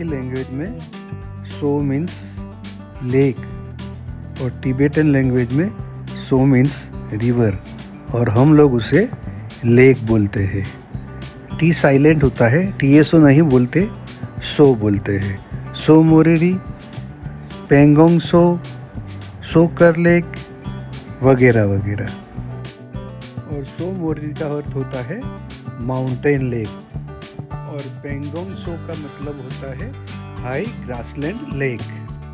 Ladakhi language में so means lake और Tibetan language में सो मीन्स रिवर और हम लोग उसे लेक बोलते हैं। टी साइलेंट होता है, TSO नहीं बोलते, सो बोलते हैं। सो मोरिरी, पेंगोंग सो कर लेक वगैरह वगैरह। और सो मोरिरी का अर्थ होता है माउंटेन लेक और पेंगोंग सो का मतलब होता है हाई ग्रासलैंड लेक।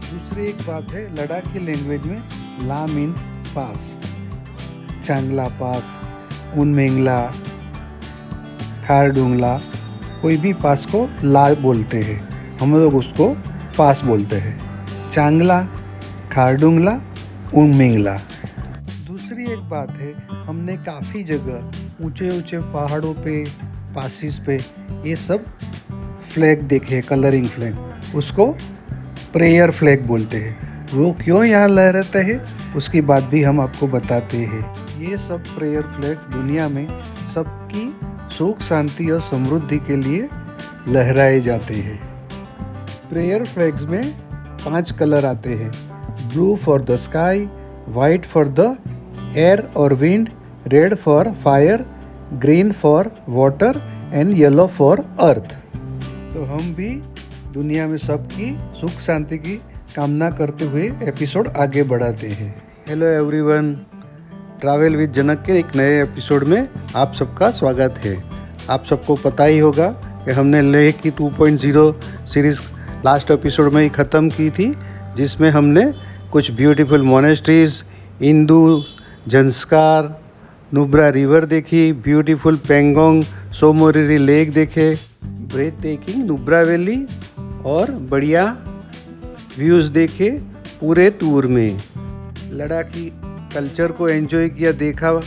दूसरी एक बात है, लद्दाखी लैंग्वेज में ला मीन पास, चांगला पास, उनमेंगला, खारडुंगला, कोई भी पास को ला बोलते हैं, हम लोग उसको पास बोलते हैं। चांगला, खारडुंगला, उनमेंगला। दूसरी एक बात है, हमने काफ़ी जगह ऊंचे ऊंचे पहाड़ों पे, पासिस पे ये सब फ्लैग देखे, कलरिंग फ्लैग, उसको प्रेयर फ्लैग बोलते हैं। वो क्यों यहाँ लहराते हैं उसकी बात भी हम आपको बताते हैं। ये सब प्रेयर फ्लैग्स दुनिया में सबकी सुख शांति और समृद्धि के लिए लहराए जाते हैं। प्रेयर फ्लैग्स में 5 कलर आते हैं, blue for the sky, white for the air और wind, red for fire, green for water and yellow for earth. तो हम भी दुनिया में सबकी सुख शांति की कामना करते हुए एपिसोड आगे बढ़ाते हैं। हेलो एवरीवन, ट्रैवल विद जनक के एक नए एपिसोड में आप सबका स्वागत है। आप सबको पता ही होगा कि हमने लेह की 2.0 सीरीज़ लास्ट एपिसोड में ही ख़त्म की थी, जिसमें हमने कुछ beautiful monasteries, Indu, Zanskar, Nubra river देखी, ब्यूटीफुल पेंगोंग सो मोरिरी लेक देखे, ब्रेथ टेकिंग नुब्रा वैली और बढ़िया व्यूज़ देखे पूरे टूर में। लद्दाखी कल्चर को एंजॉय किया, देखा,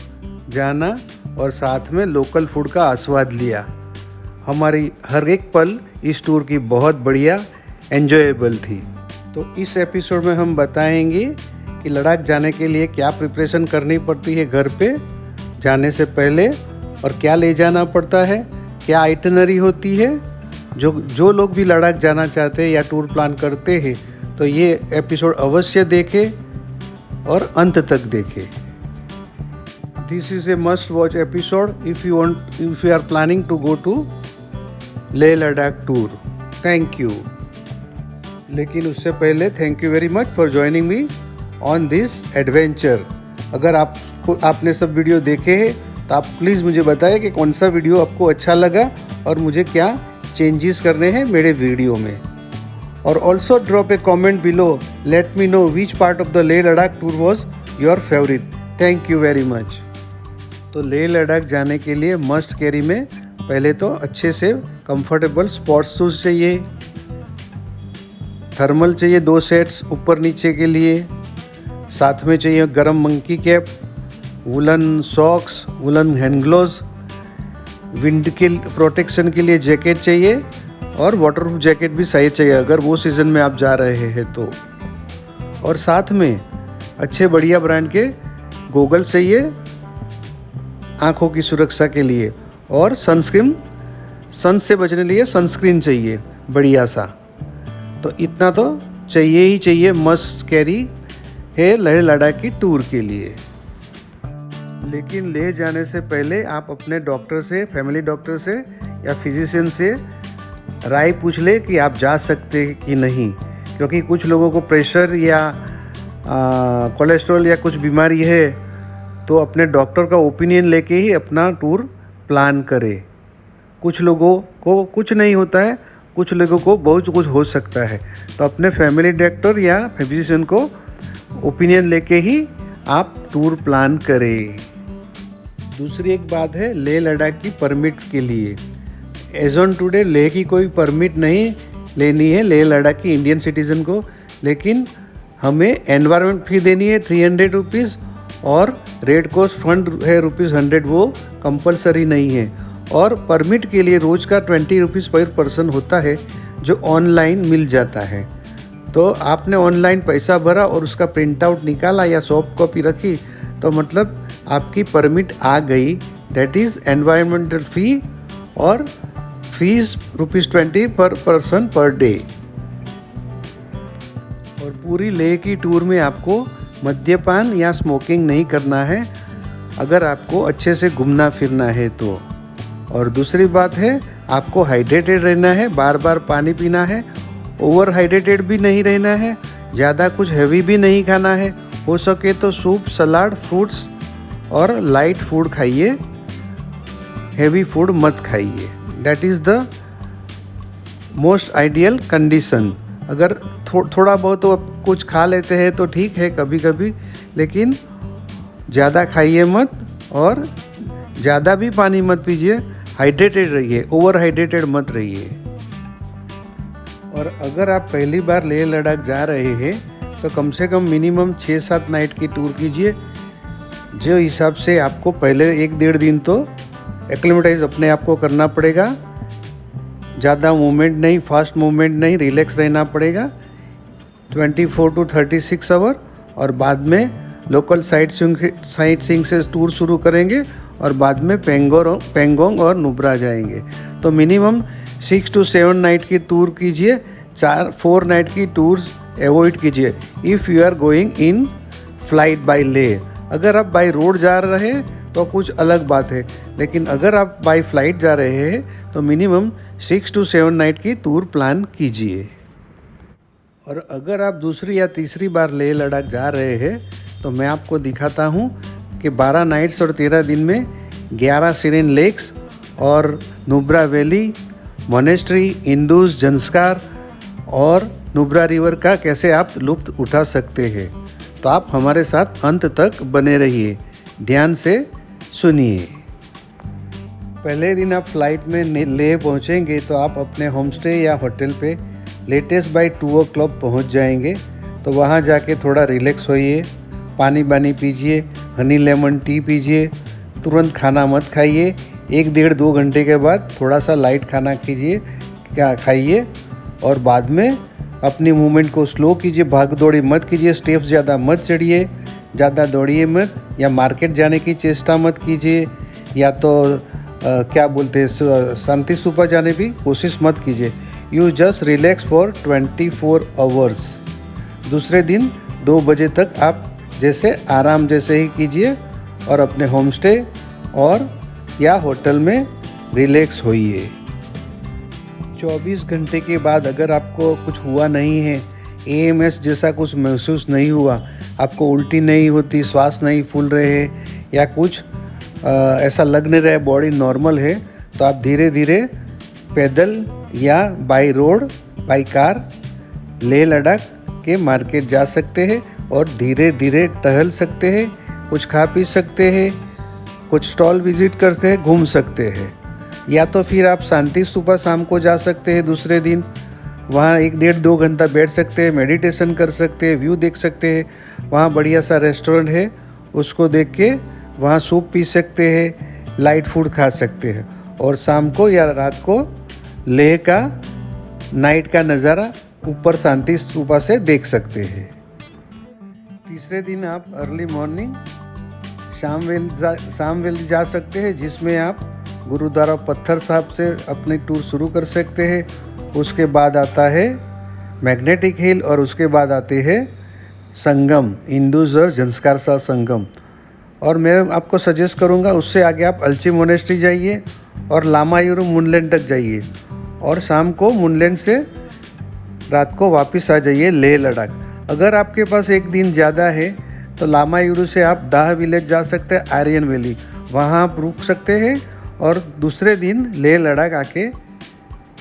जाना और साथ में लोकल फूड का आस्वाद लिया। हमारी हर एक पल इस टूर की बहुत बढ़िया एंजॉयबल थी। तो इस एपिसोड में हम बताएंगे कि लद्दाख जाने के लिए क्या प्रिपरेशन करनी पड़ती है घर पे जाने से पहले और क्या ले जाना पड़ता है, क्या आइटनरी होती है। जो लोग भी लद्दाख जाना चाहते हैं या टूर प्लान करते हैं तो ये एपिसोड अवश्य देखें और अंत तक देखें। This is a must watch episode if you are planning to go to Leh Ladakh tour. Thank you. लेकिन उससे पहले thank you very much for joining me on this adventure. अगर आपने सब वीडियो देखे हैं तो आप प्लीज़ मुझे बताएं कि कौन सा वीडियो आपको अच्छा लगा और मुझे क्या चेंजेस करने हैं मेरे वीडियो में। और also drop A comment below, let me know which part of the Leh Ladakh tour was your favourite. Thank you very much. तो लेह लद्दाख जाने के लिए मस्ट कैरी में पहले तो अच्छे से कंफर्टेबल स्पोर्ट्स शूज़ चाहिए, थर्मल चाहिए 2 सेट्स ऊपर नीचे के लिए, साथ में चाहिए गरम monkey cap, woollen socks, woollen hand gloves, wind के प्रोटेक्शन के लिए जैकेट चाहिए और वाटरप्रूफ जैकेट भी सही चाहिए अगर वो सीज़न में आप जा रहे हैं तो। और साथ में अच्छे बढ़िया ब्रांड के गोगल्स चाहिए आँखों की सुरक्षा के लिए, और सन से बचने के लिए सनस्क्रीन चाहिए बढ़िया सा। तो इतना तो चाहिए ही चाहिए, मस्ट कैरी है लेह लद्दाख की टूर के लिए। लेकिन ले जाने से पहले आप अपने डॉक्टर से, फैमिली डॉक्टर से या फिजिशियन से राय पूछ ले कि आप जा सकते कि नहीं, क्योंकि कुछ लोगों को प्रेशर या कोलेस्ट्रॉल या कुछ बीमारी है तो अपने डॉक्टर का ओपिनियन लेके ही अपना टूर प्लान करें। कुछ लोगों को कुछ नहीं होता है, कुछ लोगों को बहुत कुछ हो सकता है, तो अपने फैमिली डॉक्टर या फिजिशियन को ओपिनियन लेके ही आप टूर प्लान करें। दूसरी एक बात है लेह लद्दाख की परमिट के लिए। एज ऑन टुडे लेह की कोई परमिट नहीं लेनी है लेह लद्दाख की इंडियन सिटीज़न को, लेकिन हमें एनवायरनमेंट फी देनी है 300 रुपीज़ और रेड क्रॉस फंड है ₹100, वो कंपलसरी नहीं है। और परमिट के लिए रोज़ का 20 रुपीज़ पर पर्सन होता है जो ऑनलाइन मिल जाता है। तो आपने ऑनलाइन पैसा भरा और उसका प्रिंट आउट निकाला या सॉफ्ट कॉपी रखी तो मतलब आपकी परमिट आ गई। दैट इज़ एनवायरमेंटल फ़ी और फीस ₹20 पर पर्सन पर डे। और पूरी लेह की टूर में आपको मद्यपान या स्मोकिंग नहीं करना है अगर आपको अच्छे से घूमना फिरना है तो। और दूसरी बात है, आपको हाइड्रेटेड रहना है, बार बार पानी पीना है, ओवर हाइड्रेटेड भी नहीं रहना है, ज़्यादा कुछ हैवी भी नहीं खाना है। हो सके तो सूप, सलाद, फ्रूट्स और लाइट फूड खाइए, हैवी फूड मत खाइए। That is the most ideal condition. अगर थोड़ा बहुत तो कुछ खा लेते हैं तो ठीक है कभी कभी, लेकिन ज़्यादा खाइए मत और ज़्यादा भी पानी मत पीजिए। हाइड्रेटेड रहिए, ओवर हाइड्रेटेड मत रहिए। और अगर आप पहली बार लेह लद्दाख जा रहे हैं तो कम से कम मिनिमम 6-7 नाइट की टूर कीजिए, जो हिसाब से आपको पहले 1-1.5 दिन तो एक्लिमेटाइज अपने आप को करना पड़ेगा। ज़्यादा मूवमेंट नहीं, फास्ट मूवमेंट नहीं, रिलैक्स रहना पड़ेगा 24 to 36 आवर। और बाद में लोकल साइट सीइंग से टूर शुरू करेंगे और बाद में पेंगोंग और नुब्रा जाएंगे। तो मिनिमम 6 to 7 नाइट की टूर कीजिए, 4 नाइट की टूर्स अवॉइड कीजिए if you are going in flight by Leh. अगर आप बाय रोड जा रहे हैं तो कुछ अलग बात है, लेकिन अगर आप बाय फ्लाइट जा रहे हैं तो मिनिमम 6 to 7 नाइट की टूर प्लान कीजिए। और अगर आप दूसरी या तीसरी बार लेह लद्दाख जा रहे हैं तो मैं आपको दिखाता हूँ कि 12 नाइट्स और 13 दिन में 11 सिरेन लेक्स और Nubra valley, monastery, Indus, Zanskar और नुब्रा रिवर का कैसे आप लुत्फ़ उठा सकते हैं। तो आप हमारे साथ अंत तक बने रहिए, ध्यान से सुनिए। पहले दिन आप फ्लाइट में लेह पहुँचेंगे तो आप अपने होमस्टे या होटल पे लेटेस्ट बाय 2 o'clock पहुँच जाएंगे। तो वहाँ जाके थोड़ा रिलैक्स होइए, पानी पीजिए, हनी लेमन टी पीजिए, तुरंत खाना मत खाइए। 1-1.5-2 घंटे के बाद थोड़ा सा लाइट खाना खाइए और बाद में अपनी मूवमेंट को स्लो कीजिए, भाग दौड़ी मत कीजिए, स्टेप्स ज़्यादा मत चढ़िए, ज़्यादा दौड़िए मत, या मार्केट जाने की चेष्टा मत कीजिए, या तो क्या बोलते हैं शांति स्तूपा जाने की कोशिश मत कीजिए। You just relax for 24 hours. दूसरे दिन 2 बजे तक आप जैसे आराम जैसे ही कीजिए और अपने होमस्टे और या होटल में रिलैक्स होइए। 24 घंटे के बाद अगर आपको कुछ हुआ नहीं है, AMS जैसा कुछ महसूस नहीं हुआ, आपको उल्टी नहीं होती, श्वास नहीं फूल रहे हैं, या कुछ ऐसा लग नहीं रहा है बॉडी नॉर्मल है, तो आप धीरे धीरे पैदल या by road, by car Leh Ladakh के मार्केट जा सकते हैं और धीरे धीरे टहल सकते हैं, कुछ खा पी सकते हैं, कुछ स्टॉल विजिट करते हैं, घूम सकते हैं। या तो फिर आप शांति स्तूपा शाम को जा सकते हैं दूसरे दिन, वहाँ 1-1.5-2 घंटा बैठ सकते हैं, मेडिटेशन कर सकते हैं, व्यू देख सकते हैं। वहाँ बढ़िया सा रेस्टोरेंट है, उसको देख के वहाँ सूप पी सकते हैं, लाइट फूड खा सकते हैं और शाम को या रात को लेह का नाइट का नज़ारा ऊपर शांति स्तूपा से देख सकते हैं। तीसरे दिन आप अर्ली मॉर्निंग शाम वैली जा सकते हैं, जिसमें आप गुरुद्वारा पत्थर साहब से अपनी टूर शुरू कर सकते हैं। उसके बाद आता है मैग्नेटिक हिल और उसके बाद आते हैं संगम, इंदुस और जंस्कार सा संगम। और मैं आपको सजेस्ट करूंगा उससे आगे आप अलची मोनेस्ट्री जाइए और लामायुरु मूनलैंड तक जाइए और शाम को मूनलैंड से रात को वापस आ जाइए लेह लद्दाख। अगर आपके पास एक दिन ज़्यादा है तो लामायुरु से आप दाह विलेज जा सकते हैं, आर्यन वैली, वहाँ आप रुक सकते हैं और दूसरे दिन लेह लद्दाख आके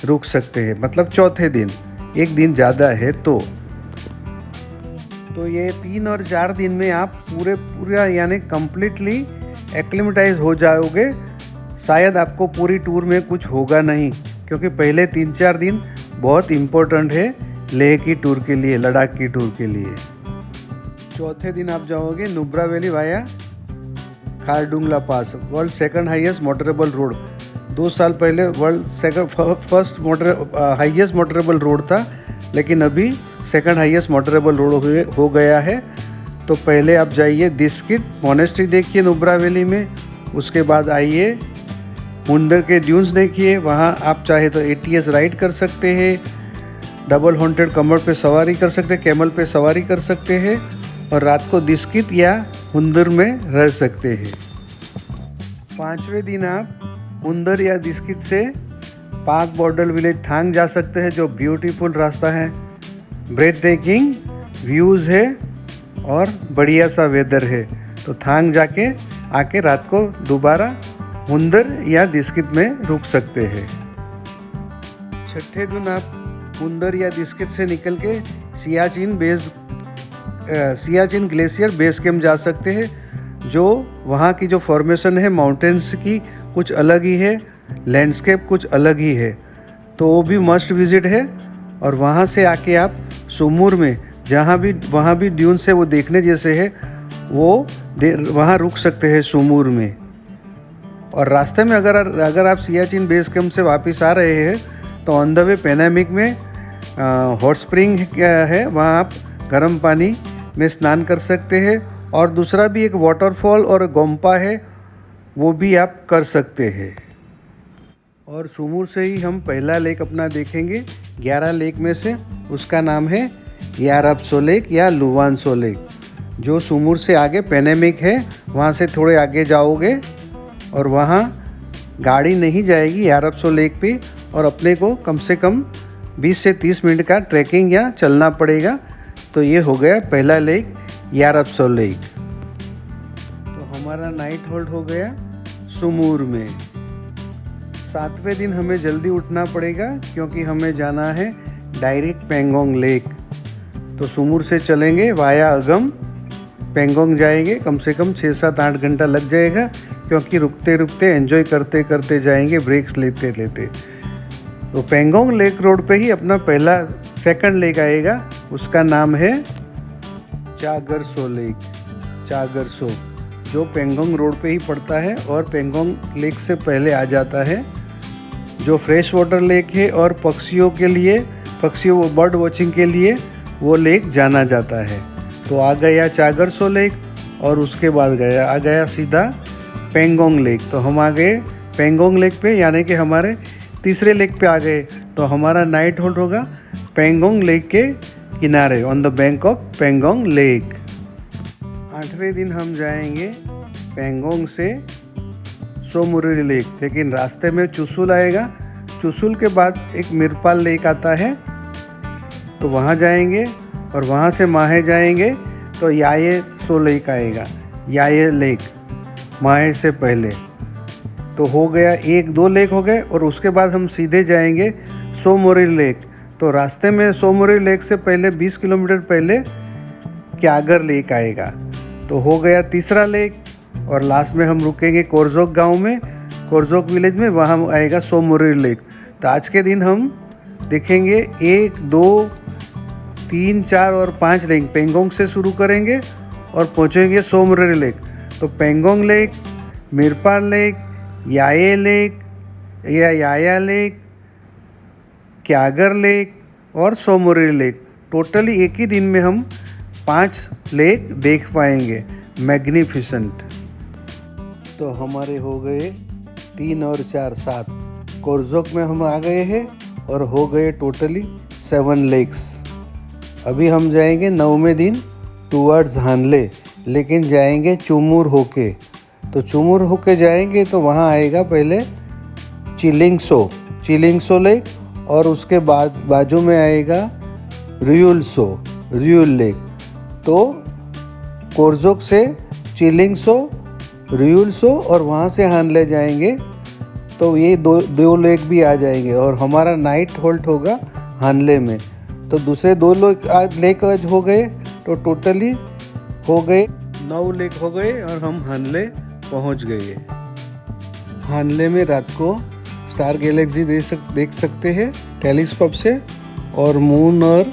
रुक सकते हैं, मतलब चौथे दिन, एक दिन ज़्यादा है तो ये 3 और 4 दिन में आप पूरा यानी कम्प्लीटली एक्लिमेटाइज हो जाओगे। शायद आपको पूरी टूर में कुछ होगा नहीं, क्योंकि पहले 3-4 दिन बहुत इम्पोर्टेंट है लेह की टूर के लिए, लद्दाख की टूर के लिए। चौथे दिन आप जाओगे Nubra valley via Khardungla pass, world second highest motorable road. 2 साल पहले फर्स्ट हाईएस्ट मोटरेबल रोड था, लेकिन अभी सेकंड हाईएस्ट मोटरेबल रोड हो गया है। तो पहले आप जाइए दिस्किट मोनेस्ट्री देखिए नुब्रा वैली में, उसके बाद आइए हुंदर के ड्यून्स देखिए, वहाँ आप चाहे तो ATS राइड कर सकते हैं, डबल हॉन्टेड कमर पे सवारी कर सकते हैं, कैमल पे सवारी कर सकते हैं और रात को दिस्कित या हुंदर में रह सकते हैं। 5वें दिन आप हुंदर या दिस्कित से पाक बॉर्डर विलेज थांग जा सकते हैं, जो ब्यूटीफुल रास्ता है, ब्रेथ टेकिंग व्यूज़ है और बढ़िया सा वेदर है। तो थांग जाके आके रात को दोबारा हुंदर या दिस्कित में रुक सकते हैं। 6ठे दिन आप हुंदर या दिस्कित से निकल के सियाचिन ग्लेशियर बेस कैंप जा सकते हैं, जो वहाँ की जो फॉर्मेशन है माउंटेन्स की कुछ अलग ही है, लैंडस्केप कुछ अलग ही है, तो वो भी मस्ट विजिट है। और वहाँ से आके आप सुमूर में वहाँ भी ड्यून्स है वो देखने जैसे है, वो वहाँ रुक सकते हैं सुमूर में। और रास्ते में अगर आप सियाचिन बेस कैंप से वापस आ रहे हैं तो ऑन द वे पेनामिक में हॉट स्प्रिंग है, वहाँ आप गर्म पानी में स्नान कर सकते हैं। और दूसरा भी एक वाटरफॉल और गोम्पा है, वो भी आप कर सकते हैं। और सुमूर से ही हम पहला लेक अपना देखेंगे 11 लेक में से, उसका नाम है यारप्सो लेक या लुवांसो लेक, जो सुमूर से आगे पेनामिक है, वहाँ से थोड़े आगे जाओगे और वहाँ गाड़ी नहीं जाएगी यारप्सो लेक पे, और अपने को कम से कम 20 से 30 मिनट का ट्रैकिंग या चलना पड़ेगा। तो ये हो गया पहला लेक यारप्सो लेक। तो हमारा नाइट होल्ड हो गया सुमूर में। 7वें दिन हमें जल्दी उठना पड़ेगा क्योंकि हमें जाना है डायरेक्ट पेंगोंग लेक। तो सुमूर से चलेंगे वाया अगम, पेंगोंग जाएंगे, कम से कम 6-7-8 घंटा लग जाएगा क्योंकि रुकते रुकते एंजॉय करते करते जाएंगे, ब्रेक्स लेते लेते। तो पेंगोंग लेक रोड पे ही अपना सेकंड लेक आएगा, उसका नाम है चागरसो लेक, चागरसो, जो पेंगोंग रोड पे ही पड़ता है और पेंगोंग लेक से पहले आ जाता है, जो फ्रेश वाटर लेक है और पक्षियों बर्ड वॉचिंग के लिए वो लेक जाना जाता है। तो आ गया चागरसो लेक और उसके बाद आ गया सीधा पेंगोंग लेक। तो हम आ गए पेंगोंग लेक पे, यानी कि हमारे तीसरे लेक पे आ गए। तो हमारा नाइट होल्ड होगा पेंगोंग लेक के किनारे, on the bank of Pangong lake. 8वें दिन हम जाएंगे पेंगोंग से सोमुरी लेक, लेकिन रास्ते में चुसुल आएगा। चुसुल के बाद एक मिरपाल लेक आता है, तो वहाँ जाएंगे और वहाँ से माहे जाएंगे तो याये सो लेक आएगा, याये लेक माहे से पहले। तो हो गया 1-2 लेक हो गए और उसके बाद हम सीधे जाएंगे सोमुरी लेक। तो रास्ते में सोमुरी लेक से पहले 20 किलोमीटर पहले क्यागर लेक आएगा। तो हो गया तीसरा लेक और लास्ट में हम रुकेंगे कोरजोक गांव में, कोरजोक विलेज में, वहाँ आएगा सोमुरी लेक। तो आज के दिन हम देखेंगे 1, 2, 3, 4 और 5 लेक। पेंगोंग से शुरू करेंगे और पहुँचेंगे सोमुरी लेक। तो पेंगोंग लेक, मिरपाल लेक, याये लेक या याया लेक, क्यागर लेक और सोमुरी लेक, टोटली एक ही दिन में हम 5 लेक देख पाएंगे। मैग्निफिसेंट। तो हमारे हो गए 3 और 4 7, कोरजोक में हम आ गए हैं और हो गए टोटली 7 लेक्स। अभी हम जाएंगे 9वें दिन टूवर्ड्स हानले, लेकिन जाएंगे चुमूर होके। तो चुमूर होके जाएंगे तो वहाँ आएगा पहले चिलिंगसो लेक और उसके बाद बाजू में आएगा रियूल लेक। तो कोरजोक से चिलिंगसो, रियूलसो और वहाँ से हानले जाएंगे, तो ये दो लेक भी आ जाएंगे और हमारा नाइट होल्ड होगा हानले में। तो दूसरे 2 लेक आज हो गए, तो टोटली हो गए 9 लेक हो गए और हम हानले पहुँच गए। हानले में रात को स्टार गैलेक्सी देख सकते हैं टेलीस्कोप से, और मून और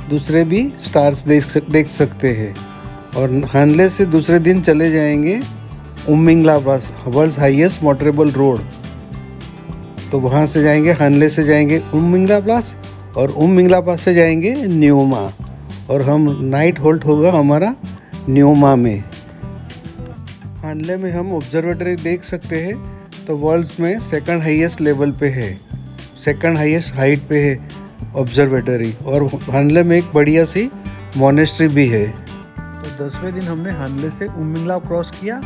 दूसरे भी स्टार्स देख सकते हैं। और हानले से दूसरे दिन चले जाएंगे उमिंगला पास, वर्ल्ड्स हाईएस्ट मोटरेबल रोड। तो वहाँ से जाएंगे, हानले से जाएंगे उमिंगला पास और उमिंगला पास से जाएंगे न्योमा, और हम नाइट होल्ड होगा हमारा न्योमा में। हानले में हम ऑब्जर्वेटरी देख सकते हैं। तो तो वर्ल्ड्स में सेकंड हाईएस्ट लेवल पे है, सेकंड हाईएस्ट हाइट पे है ऑब्जर्वेटरी, और हानले में एक बढ़िया सी मोनेस्ट्री भी है। तो 10वें दिन हमने हानले से उमिंगला क्रॉस किया,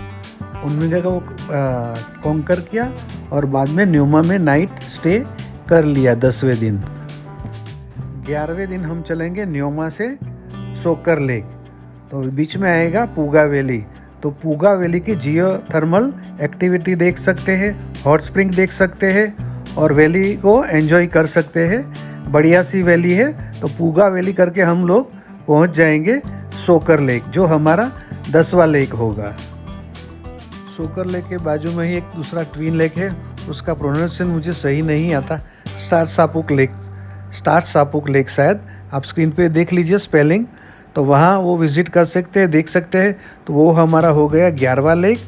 उमिंगला को कॉन्कर किया और बाद में न्यूमा में नाइट स्टे कर लिया 10वें दिन। 11वें दिन हम चलेंगे न्यूमा से सोकर लेक, तो बीच में आएगा पूगा वैली। तो पूगा वैली की जियोथर्मल एक्टिविटी देख सकते हैं, हॉट स्प्रिंग देख सकते हैं और वैली को एंजॉय कर सकते हैं। बढ़िया सी वैली है। तो पूगा वैली करके हम लोग पहुंच जाएंगे सोकर लेक, जो हमारा 10वां लेक होगा। सोकर लेक के बाजू में ही एक दूसरा ट्विन लेक है, उसका प्रोनाउंसिएशन मुझे सही नहीं आता, स्टार्ट सापुक लेक शायद, आप स्क्रीन पे देख लीजिए स्पेलिंग। तो वहाँ वो विज़िट कर सकते हैं, देख सकते हैं। तो वो हमारा हो गया 11वां लेक।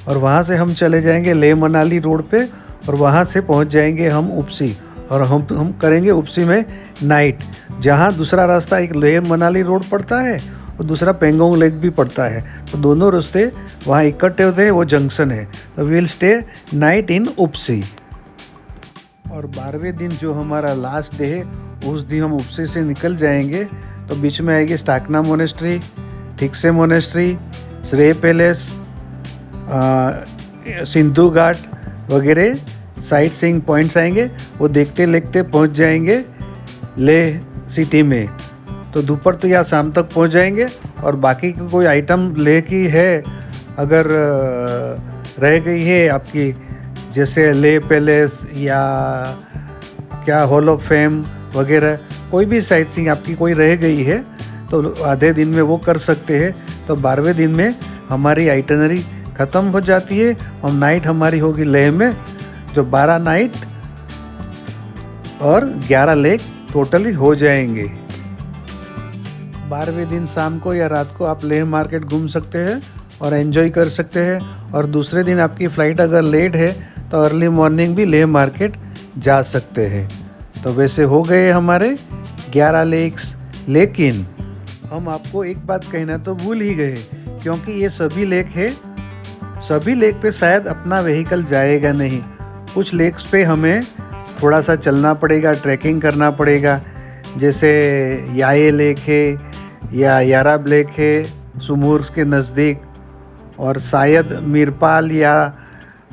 और वहाँ से हम चले जाएंगे लेह मनाली रोड पे और वहाँ से पहुँच जाएंगे हम उपसी, और हम करेंगे उपसी में नाइट, जहाँ दूसरा रास्ता एक लेह मनाली रोड पड़ता है और दूसरा पेंगोंग लेक भी पड़ता है। तो दोनों रास्ते वहाँ इकट्ठे होते हैं, वो जंक्शन है। तो we will stay night in Upshi. और 12वें दिन जो हमारा लास्ट डे है, उस दिन हम उपसी से निकल जाएंगे। तो बीच में आएगी स्टाकना मोनेस्ट्री, थिक्से मोनेस्ट्री, श्रेय पैलेस, सिंधु घाट वगैरह साइट सीइंग पॉइंट्स आएंगे। वो देखते देखते पहुंच जाएंगे लेह सिटी में। तो दोपहर तो या शाम तक पहुंच जाएंगे। और बाकी की कोई आइटम लेह की है अगर रह गई है आपकी, जैसे लेह पैलेस या क्या हॉल ऑफ फेम वगैरह, कोई भी साइट सीइंग आपकी कोई रह गई है तो आधे दिन में वो कर सकते हैं। तो 12वें दिन में हमारी आइटनरी ख़त्म हो जाती है और नाइट हमारी होगी लेह में, जो 12 नाइट और 11 लेक टोटली हो जाएंगे। 12वें दिन शाम को या रात को आप लेह मार्केट घूम सकते हैं और एंजॉय कर सकते हैं। और दूसरे दिन आपकी फ़्लाइट अगर लेट है तो अर्ली मॉर्निंग भी लेह मार्केट जा सकते हैं। तो वैसे हो गए हमारे 11 लेक्स। लेकिन हम आपको एक बात कहना तो भूल ही गए, क्योंकि ये सभी लेक है, सभी लेक पे शायद अपना व्हीकल जाएगा नहीं। कुछ लेक्स पे हमें थोड़ा सा चलना पड़ेगा, ट्रैकिंग करना पड़ेगा। जैसे याये लेक है या याराब लेक है सुमूर के नज़दीक, और शायद मीरपाल या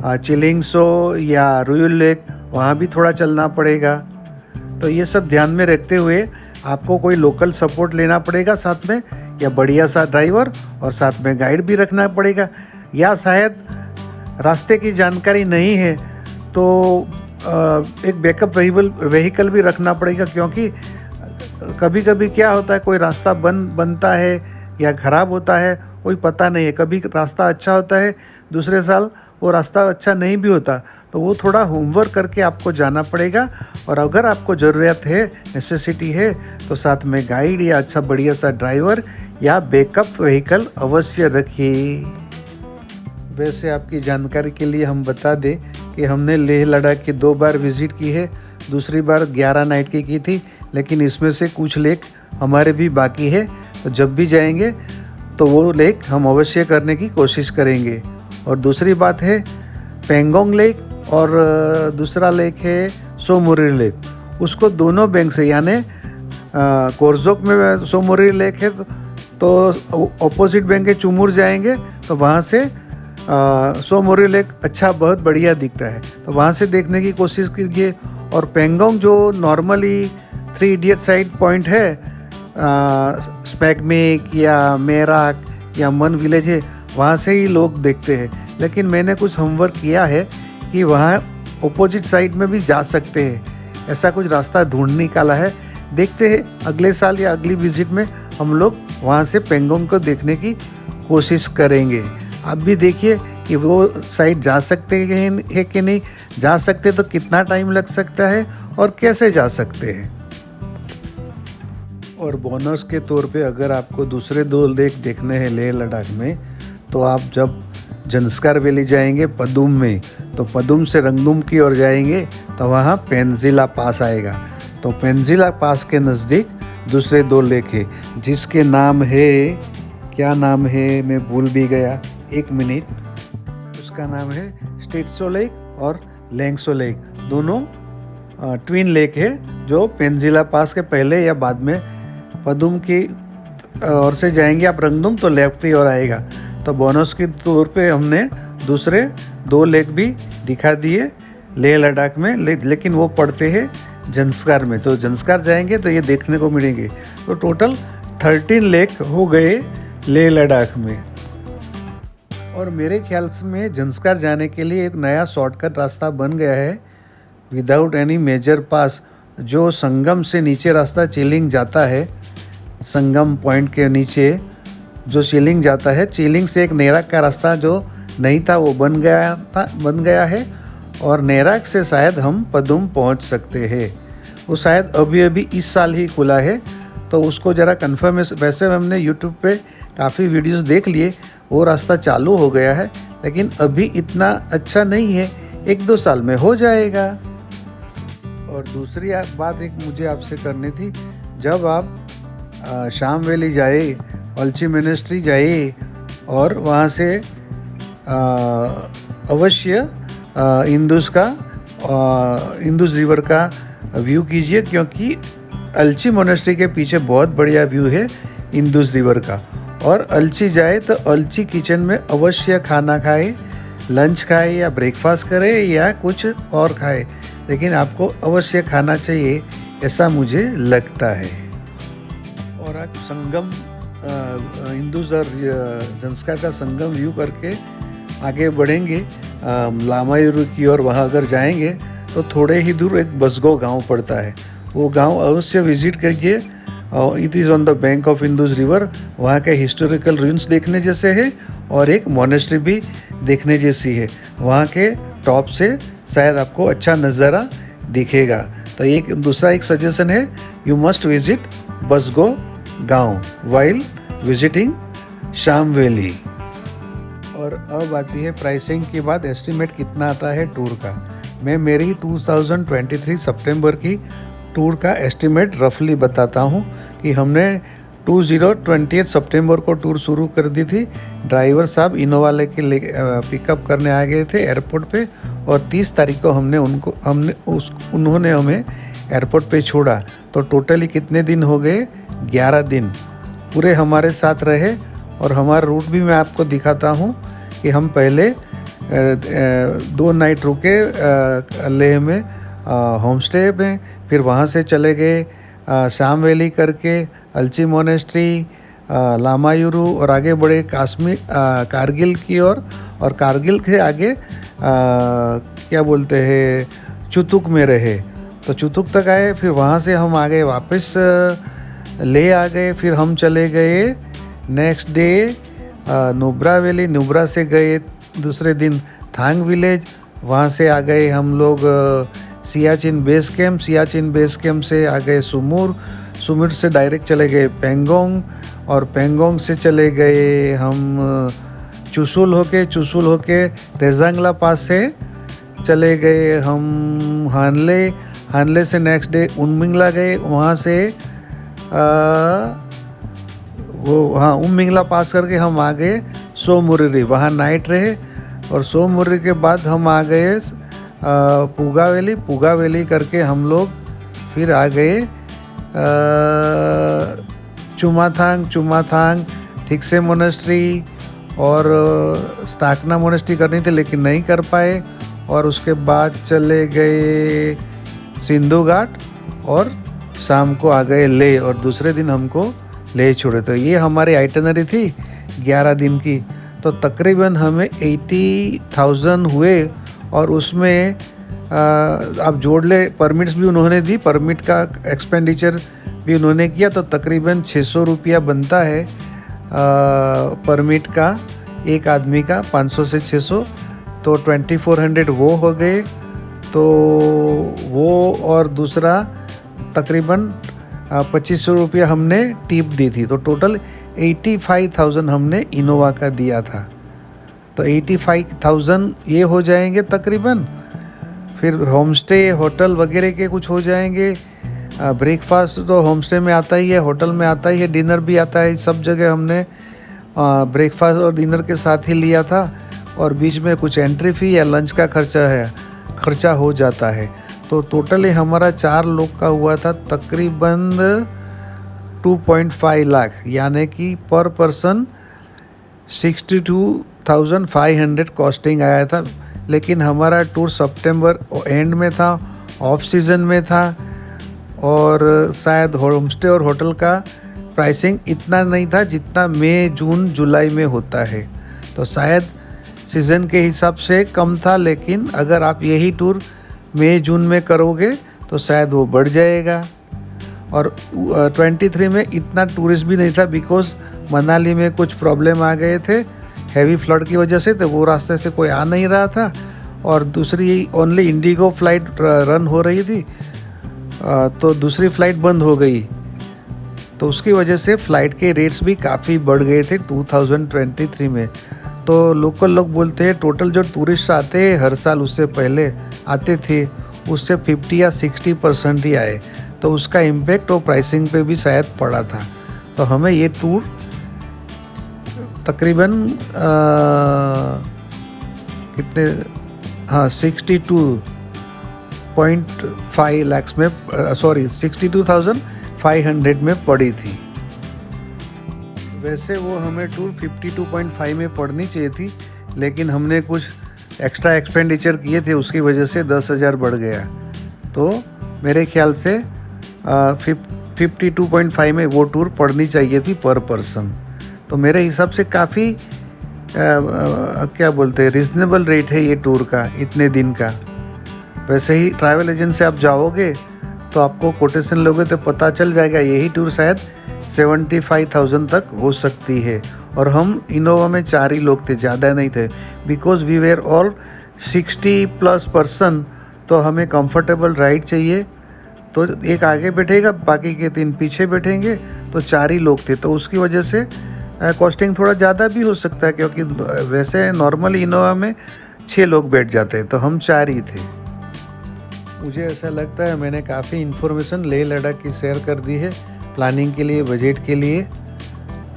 चिलिंगसो या रुयुल लेक, वहाँ भी थोड़ा चलना पड़ेगा। तो ये सब ध्यान में रखते हुए आपको कोई लोकल सपोर्ट लेना पड़ेगा साथ में, या बढ़िया सा ड्राइवर और साथ में गाइड भी रखना पड़ेगा। या शायद रास्ते की जानकारी नहीं है तो एक बैकअप व्हीकल भी रखना पड़ेगा, क्योंकि कभी कभी क्या होता है, कोई रास्ता बनता है या ख़राब होता है, कोई पता नहीं है। कभी रास्ता अच्छा होता है, दूसरे साल वो रास्ता अच्छा नहीं भी होता। तो वो थोड़ा होमवर्क करके आपको जाना पड़ेगा। और अगर आपको ज़रूरत है, नेसेसिटी है, तो साथ में गाइड या अच्छा बढ़िया सा ड्राइवर या बैकअप व्हीकल अवश्य रखिए। वैसे आपकी जानकारी के लिए हम बता दें कि हमने लेह लद्दाख की 2 बार विज़िट की है। दूसरी बार 11 नाइट की थी, लेकिन इसमें से कुछ लेक हमारे भी बाकी है। तो जब भी जाएंगे तो वो लेक हम अवश्य करने की कोशिश करेंगे। और दूसरी बात है पेंगोंग लेक, और दूसरा लेक है सोमोरी लेक। उसको दोनों बैंक से, यानी कोरजोक में सोमोरी लेक है तो ऑपोजिट बैंक के चुमुर जाएंगे तो वहाँ से सोमोरी लेक अच्छा बहुत बढ़िया दिखता है, तो वहाँ से देखने की कोशिश कीजिए। और पेंगोंग जो नॉर्मली 3 इडियट साइड पॉइंट है, स्पैगमेक या मेराक या मन विलेज है, वहाँ से ही लोग देखते हैं। लेकिन मैंने कुछ होमवर्क किया है कि वहाँ अपोजिट साइड में भी जा सकते हैं, ऐसा कुछ रास्ता ढूंढ निकाला है। देखते हैं अगले साल या अगली विज़िट में हम लोग वहाँ से पेंगोंग को देखने की कोशिश करेंगे। आप भी देखिए कि वो साइड जा सकते हैं कि नहीं, जा सकते तो कितना टाइम लग सकता है और कैसे जा सकते हैं। और बोनस के तौर पे अगर आपको दूसरे 2 लेक देखने हैं लेह लद्दाख में, तो आप जब जंस्कार वैली जाएंगे पदुम में, तो पदुम से रंगदुम की ओर जाएंगे तो वहाँ पेंजिला पास आएगा। तो पेंजिला पास के नज़दीक दूसरे 2 लेक है, जिसके नाम है, क्या नाम है मैं भूल भी गया, 1 मिनट। उसका नाम है स्टेट्सो लेक और लेंगसो लेक, दोनों ट्विन लेक है जो पेंजिला पास के पहले या बाद में पदुम की ओर से जाएंगे आप रंगदुम तो लेफ्ट की ओर आएगा। तो बोनस के तौर पे हमने दूसरे 2 लेक भी दिखा दिए लेह लद्दाख में, लेकिन वो पड़ते हैं जंस्कार में। तो जंस्कार जाएंगे तो ये देखने को मिलेंगे। तो टोटल 13 लेक हो गए लेह लद्दाख में। और मेरे ख्याल से में जंस्कार जाने के लिए एक नया शॉर्टकट रास्ता बन गया है विदाउट एनी मेजर पास, जो संगम से नीचे रास्ता चिलिंग जाता है। संगम पॉइंट के नीचे जो चिलिंग जाता है, चिलिंग से एक नेराक का रास्ता जो नहीं था वो बन गया है और नेराक से शायद हम पदुम पहुंच सकते हैं। वो शायद अभी इस साल ही खुला है, तो उसको ज़रा कन्फर्मेशन। वैसे हमने यूट्यूब पे काफ़ी वीडियोस देख लिए, वो रास्ता चालू हो गया है, लेकिन अभी इतना अच्छा नहीं है, 1-2 साल में हो जाएगा। और दूसरी बात एक मुझे आपसे करनी थी, जब आप शाम वैली जाए, अलची मोनेस्ट्री जाए और वहाँ से अवश्य इंदुस रिवर का व्यू कीजिए, क्योंकि अलची मोनेस्ट्री के पीछे बहुत बढ़िया व्यू है इंदुस रिवर का। और अलची जाए तो अलची किचन में अवश्य खाना खाए, लंच खाए या ब्रेकफास्ट करे या कुछ और खाए, लेकिन आपको अवश्य खाना चाहिए, ऐसा मुझे लगता है। और आज संगम इंदुस और जंस्कार का संगम व्यू करके आगे बढ़ेंगे लामायुरू की ओर। वहाँ अगर जाएंगे तो थोड़े ही दूर एक बसगो गांव पड़ता है, वो गांव अवश्य विजिट करिए। It is on the bank of Indus river. वहाँ के हिस्टोरिकल रूइंस देखने जैसे है और एक मोनेस्ट्री भी देखने जैसी है। वहाँ के टॉप से शायद आपको अच्छा नज़ारा दिखेगा। तो एक दूसरा एक सजेशन है, यू मस्ट विजिट बसगो गांव वाइल विजिटिंग शाम वैली। और अब आती है प्राइसिंग की बात, एस्टिमेट कितना आता है टूर का। मैं मेरी 2023 सितंबर की टूर का एस्टिमेट रफली बताता हूँ कि हमने 28 सितंबर को टूर शुरू कर दी थी। ड्राइवर साहब इनोवा लेके पिकअप करने आ गए थे एयरपोर्ट पे, और 30 तारीख को उन्होंने हमें एयरपोर्ट पे छोड़ा। तो टोटली कितने दिन हो गए, 11 दिन पूरे हमारे साथ रहे। और हमारा रूट भी मैं आपको दिखाता हूँ कि हम पहले 2 नाइट रुके लेह में होम स्टे में, फिर वहाँ से चले गए शाम वैली करके अलची मोनेस्ट्री, लामायुरू, और आगे बढ़े कारगिल की ओर। और कारगिल के आगे क्या बोलते हैं चुतुक में रहे, तो चुतुक तक आए। फिर वहाँ से हम आगे वापस ले आ गए। फिर हम चले गए next day Nubra valley. Nubra से गए दूसरे दिन थांग विलेज। वहाँ से आ गए हम लोग Siachen base camp. Siachen base camp से आ गए सुमुर से डायरेक्ट चले गए पेंगोंग, और पेंगोंग से चले गए हम चुशुल होके रेजांगला पास से चले गए हम हानले से नेक्स्ट डे उनमिंगला गए। वहाँ से उममिंगला पास करके हम आ गए सोमुर्री, वहाँ नाइट रहे। और सोमुर्री के बाद हम आ गए पुगा वैली करके हम लोग फिर आ गए चुमाथांग ठीक से मोनेस्ट्री, और स्टाकना मोनेस्ट्री करनी थी लेकिन नहीं कर पाए। और उसके बाद चले गए सिंधु घाट और शाम को आ गए ले, और दूसरे दिन हमको ले छोड़े। तो ये हमारी आइटनरी थी 11 दिन की। तो तकरीबन हमें 80,000 हुए, और उसमें आप जोड़ ले परमिट्स भी उन्होंने दी, परमिट का एक्सपेंडिचर भी उन्होंने किया। तो तकरीबन 600 रुपया बनता है परमिट का, एक आदमी का 500 से 600, तो 2400 वो हो गए। तो वो और दूसरा तकरीबन 2500 रुपया हमने टिप दी थी। तो टोटल 85,000 हमने इनोवा का दिया था। तो 85,000 ये हो जाएंगे तकरीबन। फिर होम स्टे होटल वगैरह के कुछ हो जाएंगे। ब्रेकफास्ट तो होम स्टे में आता ही है, होटल में आता ही है, डिनर भी आता है। सब जगह हमने ब्रेकफास्ट और डिनर के साथ ही लिया था। और बीच में कुछ एंट्री फ़ी या लंच का खर्चा है खर्चा हो जाता है। तो टोटली हमारा 4 लोग का हुआ था तकरीबन 2.5 लाख, यानी कि पर पर्सन 62,500 कॉस्टिंग आया था। लेकिन हमारा टूर सितंबर एंड में था, ऑफ सीज़न में था, और शायद होमस्टे और होटल का प्राइसिंग इतना नहीं था जितना मई, जून, जुलाई में होता है। तो शायद सीज़न के हिसाब से कम था, लेकिन अगर आप यही टूर मई, जून में करोगे तो शायद वो बढ़ जाएगा। और 23 में इतना टूरिस्ट भी नहीं था, बिकॉज़ मनाली में कुछ प्रॉब्लम आ गए थे हैवी फ्लड की वजह से, तो वो रास्ते से कोई आ नहीं रहा था। और दूसरी ओनली इंडिगो फ़्लाइट रन हो रही थी, तो दूसरी फ़्लाइट बंद हो गई, तो उसकी वजह से फ़्लाइट के रेट्स भी काफ़ी बढ़ गए थे 2023 में। तो लोकल लोग बोलते हैं टोटल जो टूरिस्ट आते हैं हर साल, उससे पहले आते थे, उससे 50 या 60% ही आए, तो उसका इम्पेक्ट और प्राइसिंग पे भी शायद पड़ा था। तो हमें ये टूर तकरीबन कितने 62.5 लाख में 62,500 में पड़ी थी। वैसे वो हमें टूर 52.5 में पड़नी चाहिए थी, लेकिन हमने कुछ एक्स्ट्रा एक्सपेंडिचर किए थे, उसकी वजह से 10,000 बढ़ गया। तो मेरे ख्याल से 52.5 में वो टूर पड़नी चाहिए थी पर पर्सन। तो मेरे हिसाब से काफ़ी क्या बोलते हैं, रीज़नेबल रेट है ये टूर का, इतने दिन का। वैसे ही ट्रैवल एजेंट से आप जाओगे तो आपको कोटेशन लोगे तो पता चल जाएगा, यही टूर शायद 75,000 तक हो सकती है। और हम इनोवा में 4 ही लोग थे, ज़्यादा नहीं थे, because we were all 60+ person, तो हमें कंफर्टेबल राइड चाहिए। तो एक आगे बैठेगा, बाकी के 3 पीछे बैठेंगे, तो 4 ही लोग थे। तो उसकी वजह से कॉस्टिंग थोड़ा ज़्यादा भी हो सकता है, क्योंकि वैसे नॉर्मली इनोवा में 6 लोग बैठ जाते हैं, तो हम 4 ही थे। मुझे ऐसा लगता है मैंने काफ़ी इन्फॉर्मेशन लेह लद्दाख की शेयर कर दी है प्लानिंग के लिए, बजट के लिए।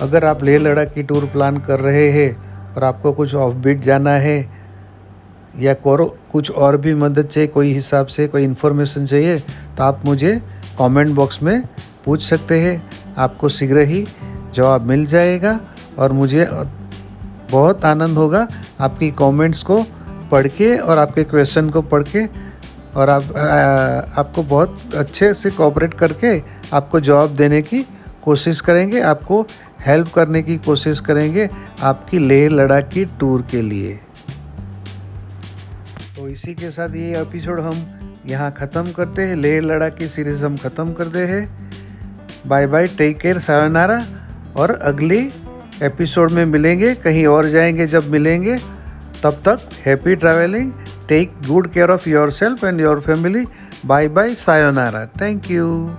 अगर आप लेह लद्दाख की टूर प्लान कर रहे हैं और आपको कुछ ऑफ बीट जाना है या कुछ और भी मदद चाहिए, कोई हिसाब से कोई इन्फॉर्मेशन चाहिए, तो आप मुझे कमेंट बॉक्स में पूछ सकते हैं। आपको शीघ्र ही जवाब मिल जाएगा, और मुझे बहुत आनंद होगा आपकी कमेंट्स को पढ़ के और आपके क्वेश्चन को पढ़ के, और आपको बहुत अच्छे से कोऑपरेट करके आपको जवाब देने की कोशिश करेंगे, आपको हेल्प करने की कोशिश करेंगे आपकी लेह लद्दाख की टूर के लिए। तो इसी के साथ ये एपिसोड हम यहाँ ख़त्म करते हैं, लेह लद्दाख की सीरीज़ हम ख़त्म करते हैं। Bye bye, take care, sayonara. और अगली एपिसोड में मिलेंगे, कहीं और जाएंगे जब मिलेंगे, तब तक happy travelling, take good care of yourself and your family. Bye bye, sayonara, thank you.